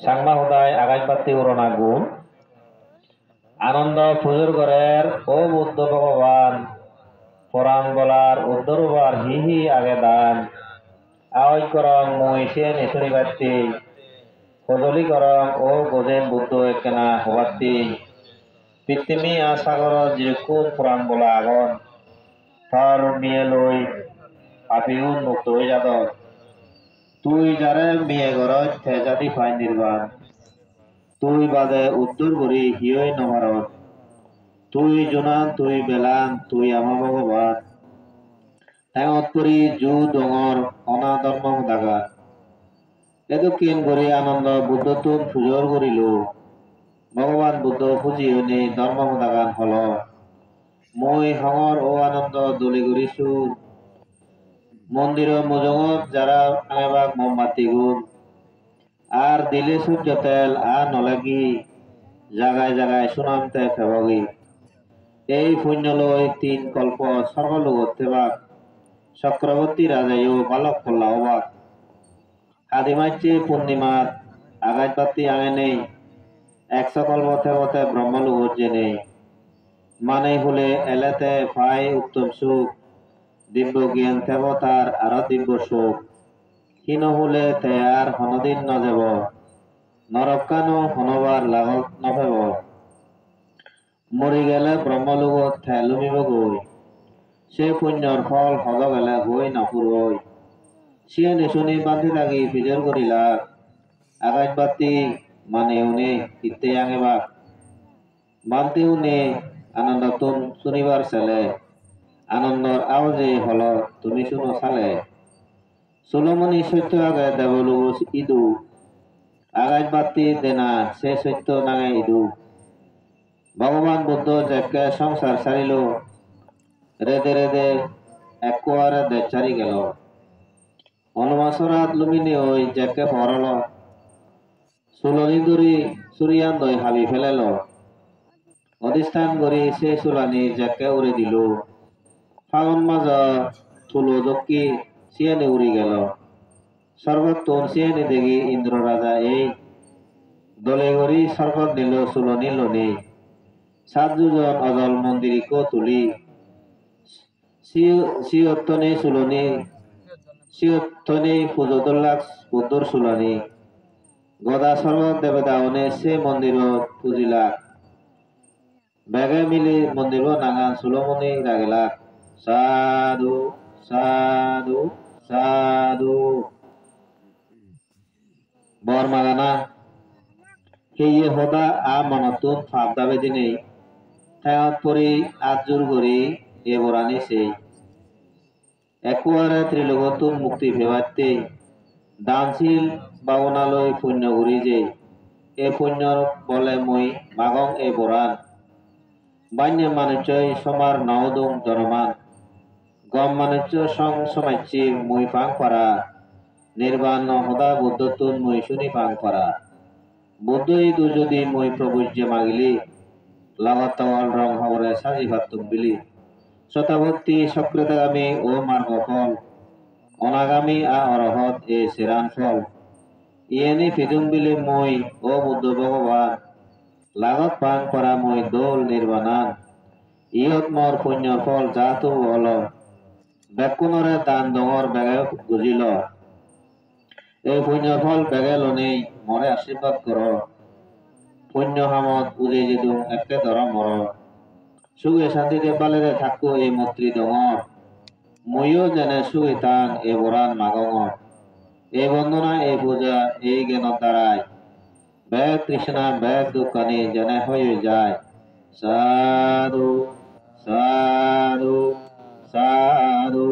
সাংমা হুদায় আকাশ বাতি উড়না গুণ আনন্দ ফুজুর ঘরের ও বুদ্ধ ভগবান পুরাণ বলার উদ্ধরুবার হি হি আগে দান আওয়াজ করং মই সে নেশুনি বাত্তি কদলি করং ও গোজেন বুদ্ধ একনা হবাত্তি পৃথিবী আ সাগর জিরকুন পুরাণ বলা আগন থর মিয়ে লই আপিউন মুক্ত হয়ে যাদ তুই যারে মিয়ে গরজ থেজাদি ফাই নির্বাণ তুই বাদে উদ্দুর করি হিয়ই নমারত তুই জোনান তুই বেলান তুই আমা ভগবান ঠেঙত পৰি জু ডঙৰ অনাধৰ্ম দাগা এদক্ষিণ কৰি আনন্দ বুদ্ধটোন ফুজৰ কৰিলো ভগৱান বুদ্ধ ফুজি শুনি ধৰ্ম দাগান হল মই হঙৰ ও আনন্দ দলি কৰিছো মন্দিৰৰ মোজঙত যারা আঙেবাক মোমবাতি গুণ আর দিলে সূর্য তেল আর নলাগি জাগায় জাগায় সুনামতে ফেবগি এই পুণ্যলয় তিন কল্প সর্বলোক তেবাক চক্রবর্তী রাজায়ও বালক কল্লা অবাক আদিমাচ্যে পূর্ণিমার আগাজ বাতি আঙে নেই 100 কল্প থেবতে ব্রহ্মলোক যে নেই মানে হলে এলেতে ফাই উত্তম সুখ দিব্য জ্ঞান থেব তার আরো দিব্য সুখ হীন হলে তে আর হনদিন ন যাব নরকানো হনবার লাগত নভেব মরি গেলে ব্রহ্মলোকত ঠেলুমিব গই সে পুণ্যর ফল হল গেলে হই নাপুরই সিয়ে নেশুনি বান্ধি থাকি ফিজর করিলা আকাশ বাতি মানে উনি ইতে আঙেবাক বান্তি উনি আনন্দ তুন শুনিবার ছেলে আনন্দর আওয়াজে হল তুমি শুনো সালে সুলমনি সত্য আগে দেবলু ইদু আকাশ বাতি দেনা সে সত্য নাঙে ইদু ভগবান বুদ্ধ যেকে সংসার ছাড়িল রেদে রেদে একোয়ারে দেচারি গেল অনুমাসরাত লুমিনি ওই যেকে পরল সুলনি দূরি সুরিয়ান দই হাবি ফেলেল অধিষ্ঠান করি সে সুলানি যেকে উড়ে দিল ফাগুন মাঝ তুলো দক্ষি সিয়ানি উড়ি গেল সর্বত্তর সিয়ানি দেখি ইন্দ্র রাজা এই দলে গড়ি সর্বত নিল সুলনি লনি 7 জন অজল মন্দিরিকো তুলি সিয়ত্তনে সুলনি সিয়ত্তনে পুজোদল্লাক বুদ্ধর সুলনি গদা সর্ব দেবদাওনে সে মন্দির পুজিলাক বেগে মিলি মন্দির নাগান সুলমনি রাগেলাক সাধু সাধু সাধু বরমাগানা হেয়ে হদা আ মনতুন ফাপ দাবে দিনেই ঠেঙত পরি আজুর গড়ি এ বরানি সেই একুয়ারে ত্রিলোকতুন মুক্তি ভেবাতে দানশীল বাবনালয় পুণ্য ঘুরি যে এ পুণ্যর বলে মই মাগং এ বরান বান্য মানুষই সমার নওদুং জনমান গম মানুষ সং সমাচ্ছি মই পাং পারা নির্বাণ হদা বুদ্ধতুন মই শুনি পাং পারা বুদ্ধই তু যদি মই প্রভুজ্য মাগিলি লাগাতাওয়াল রং হবরে সাজি ভাতুক বিলি শতাভক্তি সক্রেতাগামী ও মার্গ ফল অনাগামী আ অরহত এ সেরান ফল ইয়েনি ফিদুম বিলি মই ও বুদ্ধ ভগবান লাগত পান করা মই দোল নির্বাণান ইয়ত মর পুণ্য ফল যা তো হল বেকুনরে দান ডঙর বেগে বুঝিল এই পুণ্য ফল বেগে লনেই মরে আশীর্বাদ কর পুণ্য হামত উজে যেদুং একে ধর মর সুখে শান্তিতে পালেরে থাকো এই মৈত্রী ডঙর মইও যেনে সুখে তাং এ বরান মাগঙর এই বন্দনা এই পূজা এই জ্ঞানের দ্বারায় ব্যাগ তৃষ্ণা ব্যাগ দুঃখানি যেনে হয়ে যায় সাধু সাধু সাধু